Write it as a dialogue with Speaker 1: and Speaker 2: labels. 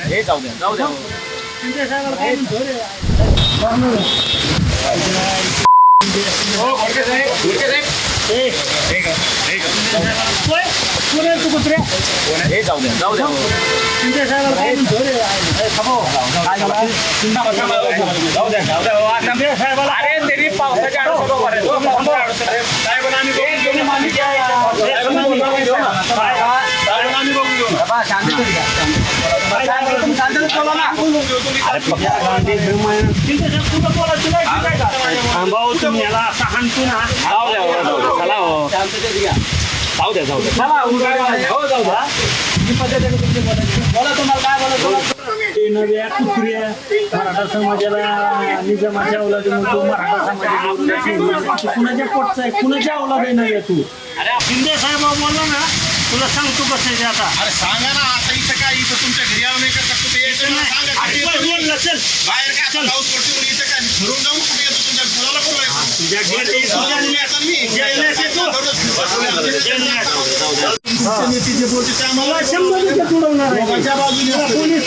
Speaker 1: हे जाऊ द्या जाऊ द्या हे जाऊ द्या जाऊ द्या अरे तरी पावसाच्या जाऊ द्या जाऊ द्या
Speaker 2: नव्या कुत्र्या मराठा समाजाला निजामाच्या औलाद म्हणतो, मराठा समाजाच्या कुणाच्या पोटचा आहे, कुणाच्या औलाद आहे नव्या तू? शिंदे साहेब बोलला ना, तुला सांगतो कसं आहे ते आता.
Speaker 3: अरे सांगा ना आता इथं काय इथं तुमच्या घरी आलो नाही का कसं ते यायचं मला सांगा किती येतो मी?
Speaker 2: चल
Speaker 3: बाहेर काय आता पाऊस पडतो म्हणून इथं काय फिरून जाऊ कुठे येतो तुमच्या मुलाला बोलायचं
Speaker 2: तुझ्या नेत्याचे बोलते आम्हाला 100 टक्के तुडवणार आहे.
Speaker 3: बाजूने